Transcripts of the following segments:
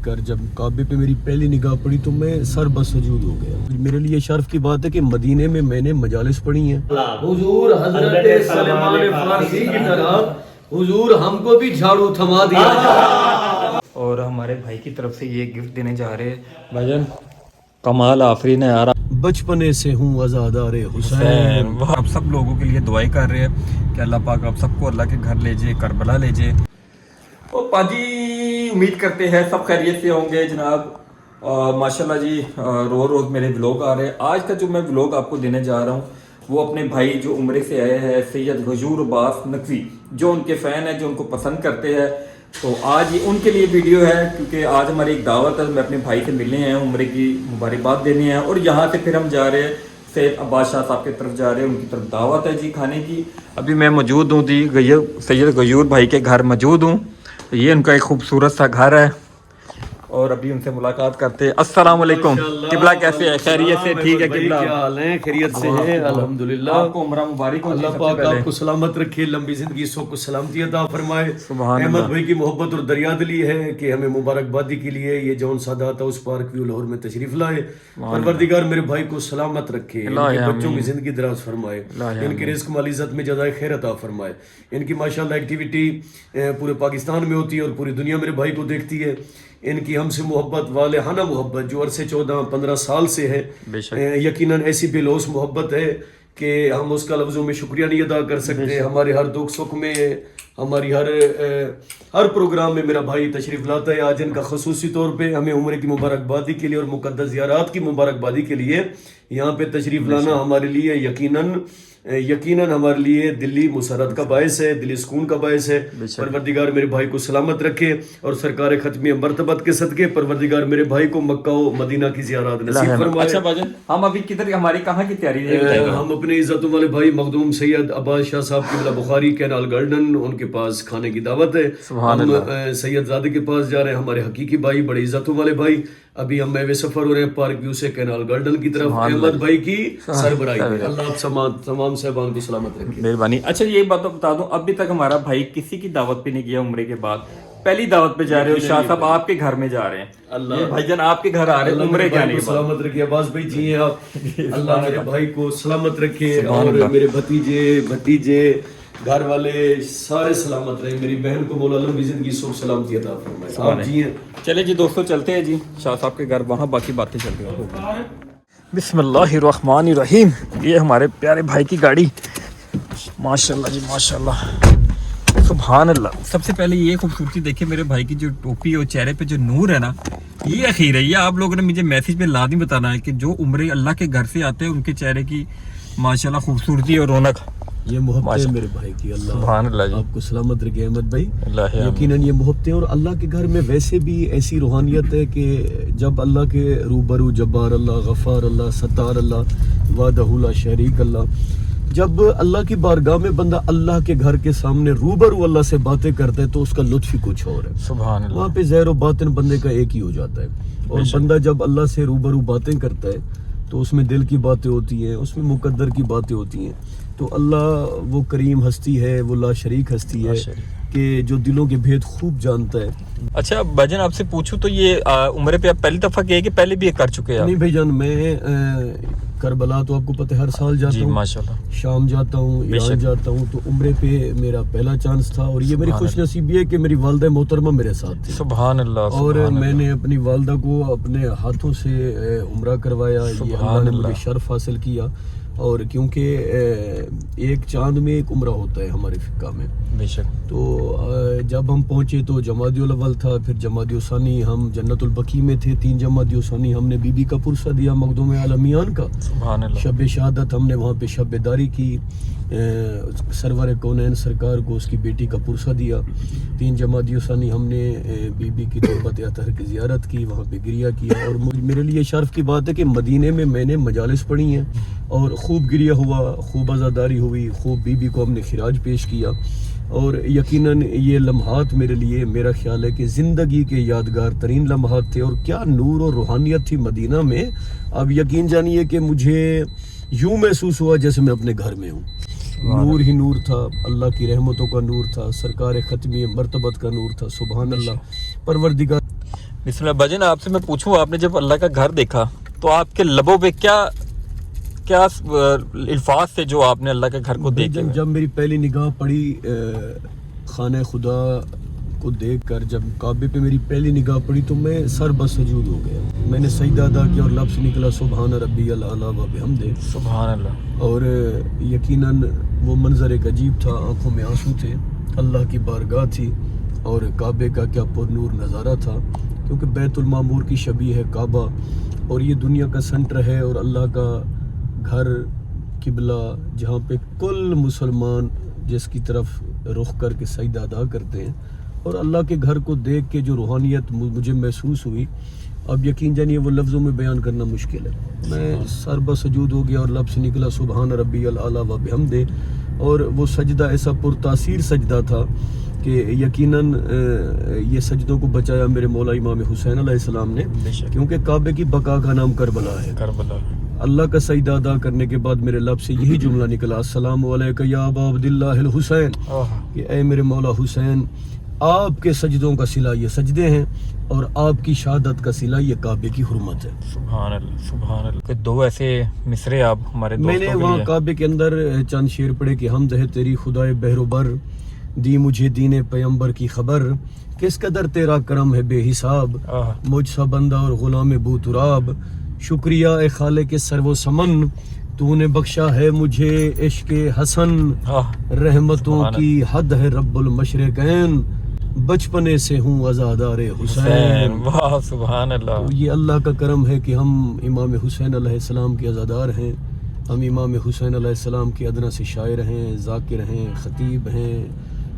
کر جب کعبے پہ میری پہلی نگاہ پڑی تو میں سر بسجود ہو گیا. میرے لیے شرف کی بات ہے کہ مدینے میں نے مجالس پڑھی ہیں. حضور حضرت سلیمان فارسی کی طرح حضور ہم کو بھی جھاڑو تھما دیا. اور ہمارے بھائی کی طرف سے یہ گفٹ دینے جا رہے ہیں بھجن کمال آفرین ہے یار. بچپنے سے ہوں عزادار حسین. آپ سب لوگوں کے لیے دعائیں کر رہے ہیں کہ اللہ پاک آپ سب کو اللہ کے گھر لے جائے, کربلا لے جائے. تو پاجی امید کرتے ہیں سب خیریت سے ہوں گے جناب. ماشاءاللہ جی روز میرے ولاگ آ رہے ہیں. آج کا جو میں ولاگ آپ کو دینے جا رہا ہوں وہ اپنے بھائی جو عمرے سے آئے ہیں سید غیور عباس نقوی, جو ان کے فین ہیں, جو ان کو پسند کرتے ہیں. تو آج یہ ان کے لیے ویڈیو ہے کیونکہ آج ہماری ایک دعوت ہے. میں اپنے بھائی سے ملنے ہیں, عمرے کی مبارکباد دینے ہیں, اور یہاں سے پھر ہم جا رہے ہیں سید عباس شاہ صاحب کی طرف جا رہے ہیں. ان کی طرف دعوت ہے جی کھانے کی. ابھی میں موجود ہوں جی سید غیور بھائی کے گھر موجود ہوں. یہ ان کا ایک خوبصورت سا گھر ہے اور ابھی ان سے ملاقات کرتے ہیں. السلام علیکم قبلہ, کیسے ہے؟ خیریت سے؟ ٹھیک ہے قبلہ, کیا حال ہے؟ خیریت سے ہیں الحمدللہ. آپ کو عمرہ مبارک ہو. اللہ پاک آپ کو سلامت رکھے, لمبی زندگی سو کو سلامتی عطا فرمائے. احمد بھائی کی محبت اور دریا دلی ہے کہ ہمیں مبارکبادی کے لیے یہ جون سادات ہاؤس پارک ویو لاہور میں تشریف لائے. پروردگار میرے بھائی کو سلامت رکھے, ان کے بچوں کی زندگی دراز فرمائے, ان کے رزق مال عزت میں جزائے خیر عطا فرمائے. ان کی ماشاءاللہ ایکٹیویٹی پورے پاکستان میں ہوتی ہے اور پوری دنیا میرے بھائی کو دیکھتی ہے. ان کی ہم سے محبت, والہانہ محبت جو عرصے 14-15 سال سے ہے, یقیناً ایسی بے لوث محبت ہے کہ ہم اس کا لفظوں میں شکریہ نہیں ادا کر سکتے. ہمارے ہر دکھ سکھ میں, ہماری ہر پروگرام میں میرا بھائی تشریف لاتا ہے. آج ان کا خصوصی طور پہ ہمیں عمرے کی مبارکبادی کے لیے اور مقدس زیارات کی مبارکبادی کے لیے یہاں پہ تشریف لانا ہمارے لیے یقیناً ہمارے لیے دلی مسرت کا باعث ہے, دلی سکون کا باعث ہے. پروردگار میرے بھائی کو سلامت رکھے اور سرکار ختمی مرتبت کے صدقے پروردگار میرے بھائی کو مکہ و مدینہ کی زیارات نصیب فرمائے. اچھا بھائی ہم ابھی کدھر, ہماری کہاں کی تیاری ہے؟ ہم اپنے عزتوں والے بھائی مخدوم سید عباس شاہ صاحب قبلہ بخاری کینال گارڈن, ان کے پاس کھانے کی دعوت ہے. ہم سید زادے کے پاس جا رہے ہیں, ہمارے حقیقی بھائی, بڑے عزتوں والے بھائی. ابھی ہم میوے سفر ہو رہے ہیں پارک ویو سے کینال گارڈن کی طرف. احمد بھائی کی سربراہی میں اللہ آپ تمام صاحبان کو سلامت رکھے. مہربانی. اچھا یہ بات بتا دوں, ابھی تک ہمارا بھائی کسی کی دعوت پہ نہیں گیا عمرے کے بعد. پہلی دعوت پہ جا رہے ہو شاہ صاحب, آپ کے گھر میں جا رے ہیں. اللہ بھائی جان آپ کے گھر آ رہے ہیں عمرے کے لیے. سلامت رکھے عباس بھائی جی ہیں آپ. اللہ میرے بھائی کو سلامت رکھے اور میرے بھتیجے گھر والے سارے سلامت رہے. میری بہن کو مولا لمبی زندگی سو سلامتی عطا فرمائے. آپ جی ہیں. چلے جی دوستو چلتے ہیں جی شاہ صاحب کے گھر, وہاں باقی باتیں چلتے ہیں. بسم اللہ الرحمن الرحیم. یہ ہمارے پیارے بھائی کی گاڑی, ماشاءاللہ جی ماشاءاللہ سبحان اللہ. سب سے پہلے یہ خوبصورتی دیکھیں میرے بھائی کی, جو ٹوپی اور چہرے پہ جو نور ہے نا, یہ اخیر ہے. یہ آپ لوگوں نے مجھے میسیج پہ لازمی بتانا ہے کہ جو عمرے اللہ کے گھر سے آتے ہیں ان کے چہرے کی ماشاءاللہ خوبصورتی اور رونق. یہ محبت ہے میرے بھائی کی. اللہ سبحان اللہ جی آپ کو سلامت رکھے احمد بھائی. یقیناً یہ محبتیں, اور اللہ کے گھر میں ویسے بھی ایسی روحانیت ہے کہ جب اللہ کے روبرو جبار اللہ, غفار اللہ, ستار اللہ, وحدہ لا شریک اللہ, جب اللہ کی بارگاہ میں بندہ اللہ کے گھر کے سامنے روبرو اللہ سے باتیں کرتا ہے تو اس کا لطف ہی کچھ اور ہے. سبحان اللہ. وہاں پہ ظاہر و باطن بندے کا ایک ہی ہو جاتا ہے. اور بندہ جب اللہ سے روبرو باتیں کرتا ہے تو اس میں دل کی باتیں ہوتی ہیں, اس میں مقدر کی باتیں ہوتی ہیں. تو اللہ وہ کریم ہستی ہے, وہ لا شریک ہستی ہے کہ جو دلوں کے بھید خوب جانتا ہے. اچھا بھجن آپ سے پوچھوں تو یہ عمرے پہ آپ پہلی دفعہ گئے کہ پہلے بھی کر چکے ہیں؟ نہیں بھائی جان, میں کربلا تو آپ کو پتہ ہے ہر سال جاتا ہوں, ماشاءاللہ شام جاتا ہوں, ایران جاتا ہوں. تو عمرے پہ میرا پہلا چانس تھا اور یہ میری خوش نصیبی ہے کہ میری والدہ محترمہ میرے ساتھ تھی. سبحان اللہ. اور میں نے اپنی والدہ کو اپنے ہاتھوں سے عمرہ کروایا. یہ اللہ نے مجھے شرف حاصل کیا. اور کیونکہ ایک چاند میں ایک عمرہ ہوتا ہے ہمارے فقہ میں, بے شک. تو جب ہم پہنچے تو جمادی الاول تھا, پھر جمادی الثانی ہم جنت البقیع میں تھے, 3 جمادی الثانی ہم نے بی بی کا پرسہ دیا مخدوم عالمیان کا. سبحان اللہ. شب شہادت ہم نے وہاں پہ شب داری کی, سرور کونین سرکار کو اس کی بیٹی کا پرسہ دیا. 3 جمادی الثانی ہم نے بی بی کی تربت اطہر کی زیارت کی, وہاں پہ گریہ کیا. اور میرے لیے شرف کی بات ہے کہ مدینے میں نے مجالس پڑھی ہیں اور خوب گریہ ہوا, خوب عزاداری ہوئی, خوب بی بی کو ہم نے خراج پیش کیا. اور یقیناً یہ لمحات میرے لیے, میرا خیال ہے کہ زندگی کے یادگار ترین لمحات تھے. اور کیا نور اور روحانیت تھی مدینہ میں. اب یقین جانیے کہ مجھے یوں محسوس ہوا جیسے میں اپنے گھر میں ہوں. نور ہی نور تھا, اللہ کی رحمتوں کا نور تھا, سرکار ختمی مرتبت کا نور تھا. سبحان اللہ. پروردگار بسم اللہ بھجن آپ سے میں پوچھوں آپ نے جب اللہ کا گھر دیکھا تو آپ کے لبوں پہ کیا کیا الفاظ تھے جو آپ نے اللہ کے گھر کو دیکھے جب میری پہلی نگاہ پڑی خانہ خدا کو دیکھ کر، جب کعبے پہ میری پہلی نگاہ پڑی تو میں سر بسجود ہو گیا. میں نے سجدہ ادا کیا اور لفظ نکلا سبحان ربی الاعلیٰ و بحمدہ. سبحان اللہ. اور یقیناً وہ منظر ایک عجیب تھا، آنکھوں میں آنسو تھے، اللہ کی بارگاہ تھی اور کعبے کا کیا پر نور نظارہ تھا، کیونکہ بیت المعمور کی شبیہ ہے کعبہ اور یہ دنیا کا سنٹر ہے اور اللہ کا گھر قبلہ جہاں پہ کل مسلمان جس کی طرف رخ کر کے سجدہ ادا کرتے ہیں. اور اللہ کے گھر کو دیکھ کے جو روحانیت مجھے محسوس ہوئی، اب یقین جانیے وہ لفظوں میں بیان کرنا مشکل ہے. میں سر بسجود ہو گیا اور لفظ نکلا سبحان ربی الاعلیٰ و بحمدہ. اور وہ سجدہ ایسا پرتاثیر سجدہ تھا کہ یقیناً یہ سجدوں کو بچایا میرے مولا امام حسین علیہ السلام نے، کیونکہ کعبے کی بقا کا نام کربلا ہے. اللہ کا سجدہ ادا کرنے کے بعد میرے لب سے یہی جملہ نکلا السلام علیکم یا ابا عبداللہ الحسین، کہ اے میرے مولا حسین، آپ کے سجدوں کا صلہ یہ سجدے ہیں اور آپ کی شہادت کا صلہ یہ کعبے کی حرمت ہے. سبحان اللہ سبحان اللہ. کہ دو ایسے مصرے آپ ہمارے دوستوں میں نے وہاں کعبے کے اندر چند شعر پڑھے کہ حمد ہے تیری خدائے بحر و بر، دی مجھے دین پیمبر کی خبر، کس قدر تیرا کرم ہے بے حساب، مجھ سا بندہ اور غلام بو تراب، شکریہ اے خالق سرو و سمن، تو نے بخشا ہے مجھے عشق حسن، رحمتوں کی حد ہے رب المشرقین، بچپنے سے ہوں عزادار حسین. واہ سبحان اللہ. یہ اللہ کا کرم ہے کہ ہم امام حسین علیہ السلام کے عزادار ہیں، ہم امام حسین علیہ السلام کے ادنا سے شاعر ہیں، ذاکر ہیں، خطیب ہیں،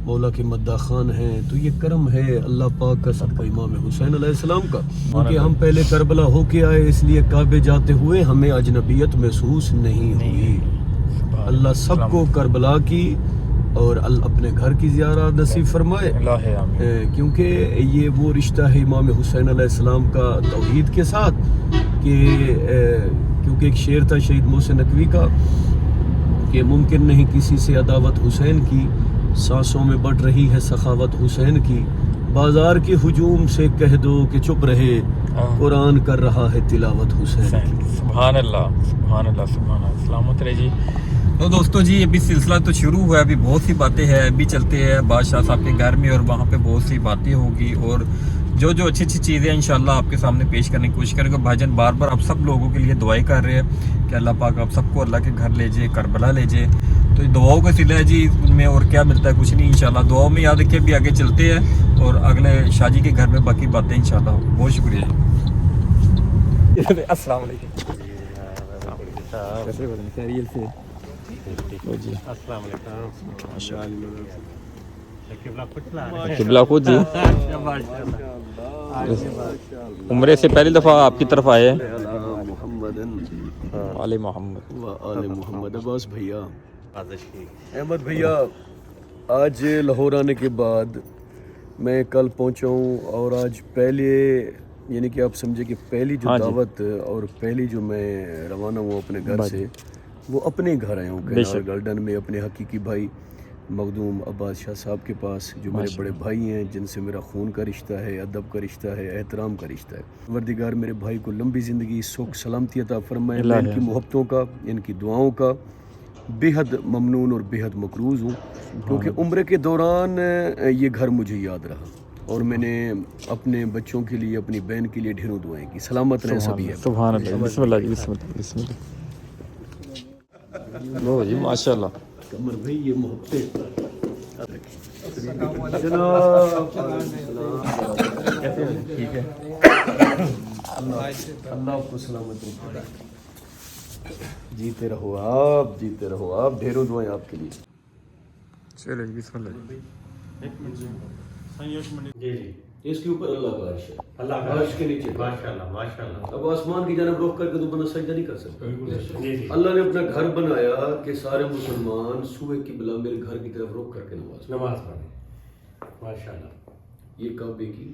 مولا کے مداح خان ہیں. تو یہ کرم ہے اللہ پاک کا صدقہ امام حسین علیہ السلام کا، کیونکہ ہم پہلے کربلا ہو کے آئے، اس لیے کعبے جاتے ہوئے ہمیں اجنبیت محسوس نہیں ہوئی. اللہ سب کو کربلا کی اور اپنے گھر کی زیارت نصیب فرمائے، کیونکہ یہ وہ رشتہ ہے امام حسین علیہ السلام کا توحید کے ساتھ کہ کیونکہ ایک شعر تھا شہید محسن نقوی کا کہ ممکن نہیں کسی سے عداوت حسین کی، سانسوں میں بڑھ رہی ہے سخاوت حسین کی، بازار کے ہجوم سے کہہ دو کہ چپ رہے، قرآن کر رہا ہے تلاوت حسین کی. سبحان اللہ سبحان اللہ سبحان اللہ. سلامت رہے جی. تو دوستو جی ابھی سلسلہ تو شروع ہوا ہے، ابھی بہت سی باتیں ہیں، ابھی چلتے ہیں بادشاہ صاحب کے گھر میں اور وہاں پہ بہت سی باتیں ہوگی اور جو اچھی اچھی چیزیں انشاءاللہ آپ کے سامنے پیش کرنے کی کوشش کریں گے. بھائی جان بار بار آپ سب لوگوں کے لیے دعائیں کر رہے ہیں کہ اللہ پاک آپ سب کو اللہ کے گھر لے جائے، کربلا لے جائے. تو دعاؤں کا سلسلہ ہے جی، ان میں اور کیا ملتا ہے، کچھ نہیں. انشاءاللہ دعاؤں میں یاد رکھیں. ابھی آگے چلتے ہیں اور اگلے شاہ جی کے گھر میں باقی باتیں انشاءاللہ ہوگی. بہت شکریہ جی. السلام علیکم. کیسے بدن خیریت سے جی؟ السلام علیکم. قبلہ خود جی عمرے سے پہلی دفعہ آپ کی طرف آئے ہیں. آل محمد و آل محمد. عباس بھیا، احمد بھیا، آج لاہور آنے کے بعد میں کل پہنچا ہوں اور آج پہلے یعنی کہ آپ سمجھے کہ پہلی جو دعوت اور پہلی جو میں روانہ ہوں اپنے گھر سے، وہ اپنے گھر آیا ہوں کینار گارڈن میں، اپنے حقیقی بھائی مخدوم عباس شاہ صاحب کے پاس، جو میرے بڑے بھائی ہیں، جن سے میرا خون کا رشتہ ہے، ادب کا رشتہ ہے، احترام کا رشتہ ہے. پروردگار میرے بھائی کو لمبی زندگی، سکھ سلامتی عطا فرمائے. میں ان کی محبتوں کا، ان کی دعاؤں کا بے حد ممنون اور بے حد مقروض ہوں، کیونکہ عمرے کے دوران یہ گھر مجھے یاد رہا اور میں نے اپنے بچوں کے لیے، اپنی بہن کے لیے ڈھیروں دعائیں کی. سلامت رہیں سبھی. سبحان اللہ. بسم اللہ جی. بسم اللہ بسم اللہ. لو جی ماشاء اللہ. قمر بھائی یہ محبت ٹھیک ہے. اللہ آپ کو سلامت رکھے. جیتے رہو آپ، جیتے رہو آپ. ڈھیروں دعائیں آپ کے لیے. چلو جی. بسم اللہ جی. جی جی اس کے اوپر اللہ کا عرش ہے، اللہ کا عرش کے نیچے. ماشاءاللہ ماشاءاللہ. اب آسمان کی جانب رخ کر کے تو بندہ سجدہ نہیں کر سکتا. جی جی اللہ نے اپنا گھر بنایا کہ سارے مسلمان صبح کی بلا میرے گھر کی طرف رخ کر کے نماز پڑھیں. ماشاءاللہ. یہ کعبے کی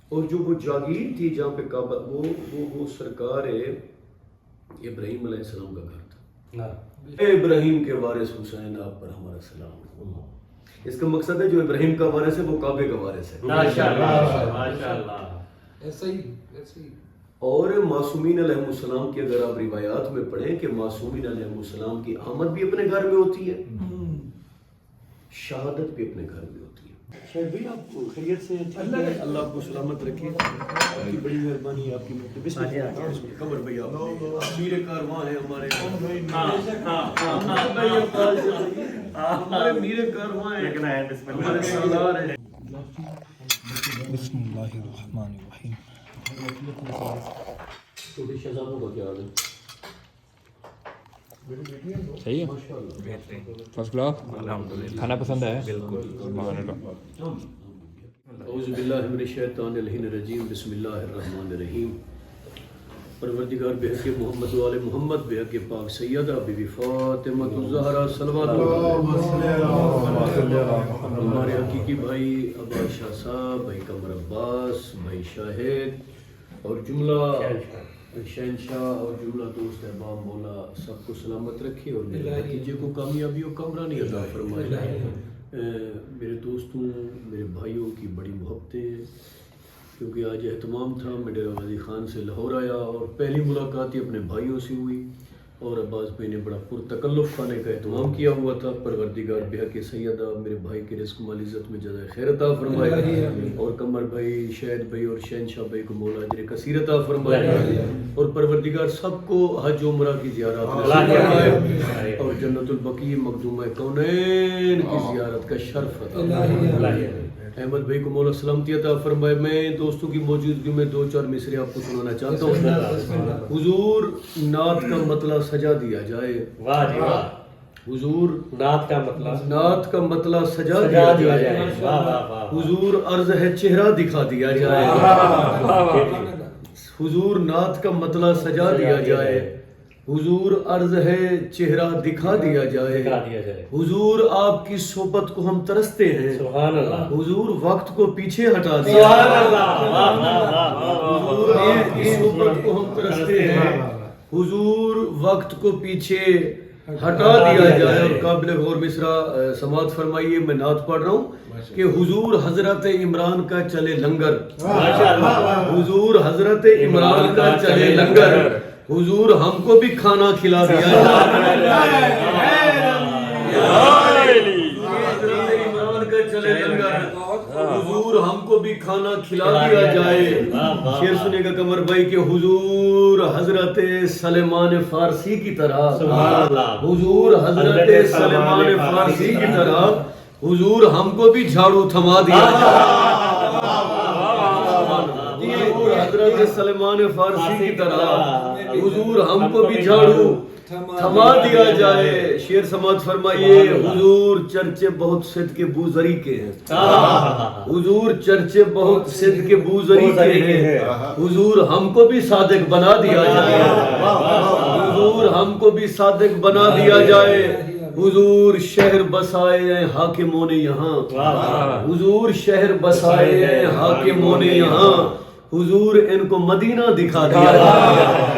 اور جو وہ جاگیر تھی جہاں پہ کعبہ، وہ سرکار ابراہیم علیہ السلام کا گھر تھا. اے ابراہیم کے وارث حسین، آپ پر ہمارا سلام. اس کا مقصد ہے جو ابراہیم کا وارث ہے وہ کعبے کا وارث ہے. ماشاءاللہ ماشاءاللہ. ایسا ہی ایسا ہی. اور معصومین علیہ السلام کی اگر آپ روایات میں پڑھیں کہ معصومین علیہ السلام کی آمد بھی اپنے گھر میں ہوتی ہے، شہادت بھی اپنے گھر میں ہوتی ہے. شاید بھائی آپ کو خیریت سے اللہ آپ کو سلامت رکھے. آپ کی بڑی مہربانی ہے آپ کی بسم اللہ. قمر بھائی آپ میر کارواں ہیں ہمارے، ہمارے میر کارواں ہیں، ہمارے سردار ہیں. بسم اللہ الرحمن الرحیم. چھوٹے شہزادوں کا کیا حال ہے؟ صحیح ہے، فرسٹ کلاس. کھانا پسند ہے؟ بالکل. اعوذ باللہ من الشیطان الرجیم. بسم اللہ الرحمن الرحیم. پروردگار بحق محمد و آل محمد، بحق پاک سیدہ بی بی فاطمہ الزہرا صلوات ہمارے حقیقی بھائی عباس شاہ صاحب، بھائی قمر عباس، بھائی شاہد اور جملہ شہنشاہ اور جملہ دوست احباب، مولا سب کو سلامت رکھے اور میرے بھتیجے کو کامیابی و کامرانی عطا فرمائے. میرے دوستوں، میرے بھائیوں کی بڑی محبتیں، کیونکہ آج اہتمام تھا، میں ڈیرہ غازی خان سے لاہور آیا اور پہلی ملاقات ہی اپنے بھائیوں سے ہوئی اور عباس بھائی نے بڑا پرتکلف کھانے کا اہتمام کیا ہوا تھا. پروردگار بحق سیدہ میرے بھائی کے رزق مال عزت میں جزائے خیر عطا فرمائے اور قمر بھائی، شہد بھائی اور شہنشاہ بھائی کو مولا اجر کثیر عطا فرمائے اور پروردگار سب کو حج و عمرہ کی زیارت نصیب فرمائے اور جنت البقیع مخدومہ کونین کی زیارت کا شرف عطا فرمائے. احمد بھائی کو مولا سلامتی عطا فرمائے. میں دوستوں کی موجودگی میں دو چار مصرے آپ کو سنانا چاہتا ہوں. حضور نعت کا مطلع سجا دیا جائے. واہ جی واہ. حضور نعت کا مطلب، نعت کا مطلع سجا دیا جائے. واہ واہ واہ. حضور عرض ہے چہرہ دکھا دیا جائے. حضور نعت کا مطلع سجا دیا جائے. حضور عرض ہے چہرہ دکھا دیا جائے. دکھا دیا جائے. حضور آپ کی صحبت کو ہم ترستے ہیں. سبحان اللہ. حضور وقت کو پیچھے ہٹا دیا. سبحان اللہ. واہ واہ واہ. حضور آپ کی صحبت کو ہم ترستے ہیں. حضور وقت کو پیچھے ہٹا دیا جائے. اور قابل غور مصرع سماعت فرمائیے، میں نعت پڑھ رہا ہوں کہ حضور حضرت عمران کا چلے لنگر. حضور حضرت عمران کا چلے لنگر. حضور ہم کو بھی کھانا کھلا دیا جائے. حضور ہم کو بھی کھانا کھلا دیا جائے. شعر سنے گا قمر بھائی کہ حضور حضرت سلیمان فارسی کی طرح، حضور حضرت سلیمان فارسی کی طرح حضور ہم کو بھی جھاڑو تھما دیا جائے. حضرت سلیمان فارسی کی طرح حضور ہم کو بھی جھاڑو تھما دیا جائے. شعر سماعت فرمائیے. حضور چرچے بہت صدق بوزری کے ہیں. حضور چرچے بہت صدق بوزری کے ہیں. حضور ہم کو بھی صادق بنا دیا جائے. حضور ہم کو بھی صادق بنا دیا جائے. حضور شہر بسائے ہیں حاکموں نے یہاں. حضور شہر بسائے ہیں حاکموں نے یہاں. حضور ان کو مدینہ دکھا دیا جائے.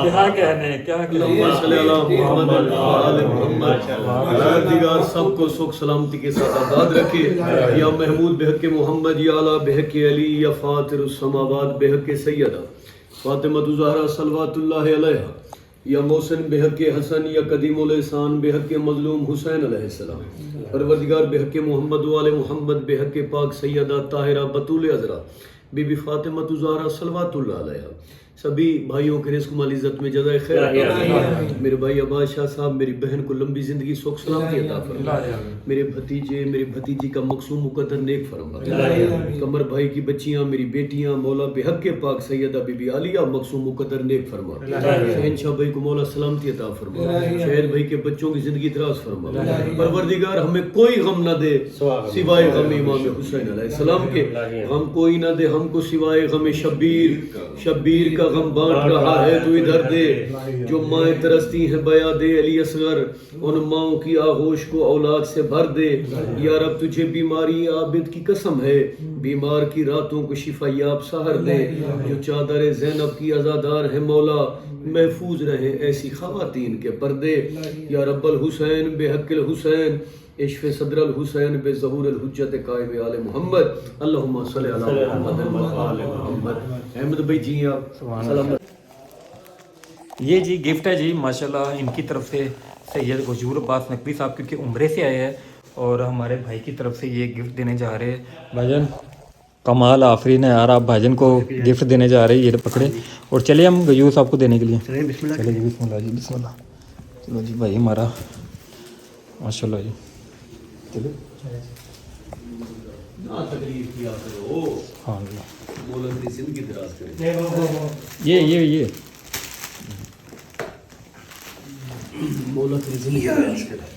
کیا کہنے، کیا کہنے. صلی اللہ محمد آل محمد. پروردگار سب کو سکھ سلامتی کے ساتھ آباد رکھے. یا محمود بحق محمد، یا اعلیٰ بحق علی، یا فاطر السماوات بحق سیدہ فاطمہ الزہرا صلوات اللہ علیہا، یا محسن بحق حسن، یا قدیم الاحسان بحق مظلوم حسین علیہ السلام. پروردگار بحق محمد و آل محمد بحق پاک سیدہ طاہرہ بطول عذرا بی بی فاطمہ الزہرا صلوات اللہ علیہا سبھی بھائیوں کے رزق مال عزت میں جزائے خیر عطا فرمائے. میرے بھائی عباس شاہ صاحب، میری بہن کو لمبی زندگی سکھ سلامتی عطا فرمائے. میرے بھتیجے، میری بھتیجی کا مقصوم مقدر نیک فرمائے. قمر بھائی کی بچیاں، میری بیٹیاں، مولا بحق پاک سیدہ بی بی عالیہ مقصوم مقدر نیک فرمائے. شہنشاہ بھائی کو مولا سلامتی عطا فرمائے. شہد بھائی کے بچوں کی زندگی دراز فرمائے. پروردگار ہمیں کوئی غم نہ دے سوائے غم امام حسین علیہ السلام کے. غم کوئی نہ دے ہم کو سوائے غم شبیر. شبیر کا غم بانٹ رہا ہے تو ادھر دے. جو مائیں ترستی ہیں بیا دے علی اصغر، ان ماؤں کی آغوش کو اولاد سے بھر دے. یا رب تجھے بیماری عابد کی قسم ہے، بیمار کی راتوں کو شفا یاب سحر دے. جو چادر زینب کی عزادار ہے مولا، محفوظ رہے ایسی خواتین کے پردے. یا رب الحسین بحق الحسین اشف صدر الحسین بظہور الحجت قائم آل محمد اللہم صلی علی محمد و آل محمد. احمد بھائی جی آپ سلام. یہ جی گفٹ ہے جی ماشاءاللہ ان کی طرف سے سید غیور عباس نقوی صاحب کیونکہ عمرے سے آئے ہیں اور ہمارے بھائی کی طرف سے یہ گفٹ دینے جا رہے ہیں. بھائی جان کمال آفرین ہے یار, آپ بھائی جان کو گفٹ دینے جا رہے ہیں, یہ پکڑے اور چلے ہم غیور صاحب کو دینے کے لیے. چلے جی بسم اللہ جی بسم اللہ. چلو جی بھائی ہمارا ماشاءاللہ جی. چلو تکلیف کیا کرو ہاں جی مولد کی زندگی دراز کرے. یہ مولد کی زندگی دراز کرے.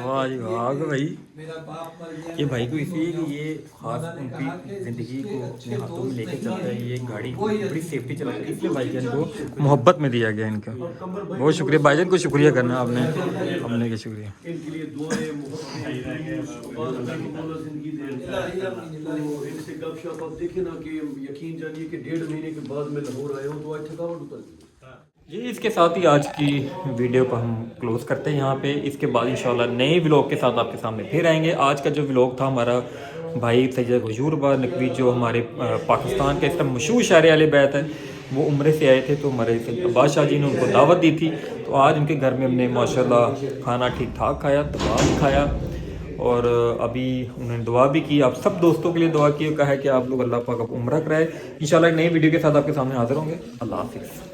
واہ جی واہ بھائی, یہ بھائی کو اسی لیے یہ خاص ان کی زندگی کو اپنے ہاتھوں میں لے کے چلتا ہے. یہ گاڑی بڑی سیفٹی چلاتا ہے, اس لیے بھائی جان کو محبت میں دیا گیا ان کا. بہت شکریہ بھائی جان کو, شکریہ کرنا آپ نے, ہم نے کہ شکریہ. ان کے لیے دعائیں محبت زندگی دے. ان سے گپ شپ آپ دیکھیں نا کہ یقین جانیے کہ 1.5 مہینے کے بعد میں لاہور آیا ہوں تو آج تھکاوٹ اتر گئی. جی اس کے ساتھ ہی آج کی ویڈیو کو ہم کلوز کرتے ہیں یہاں پہ. اس کے بعد انشاءاللہ نئے ولاگ کے ساتھ آپ کے سامنے پھر آئیں گے. آج کا جو ولاگ تھا ہمارا بھائی سید غیور عباس نقوی جو ہمارے پاکستان کے اس طرح مشہور شاعر اہل بیت ہیں, وہ عمرے سے آئے تھے تو ہمارے سید عباس شاہ جی نے ان کو دعوت دی تھی. تو آج ان کے گھر میں ہم نے ماشاءاللہ کھانا ٹھیک ٹھاک کھایا, تمام کھایا, اور ابھی انہوں نے دعا بھی کی. آپ سب دوستوں کے لیے دعا کی, کہا ہے کہ آپ لوگ اللہ پاک اب عمرہ کرائے. انشاءاللہ ایک نئی ویڈیو کے ساتھ آپ کے سامنے حاضر ہوں گے. اللہ حافظ.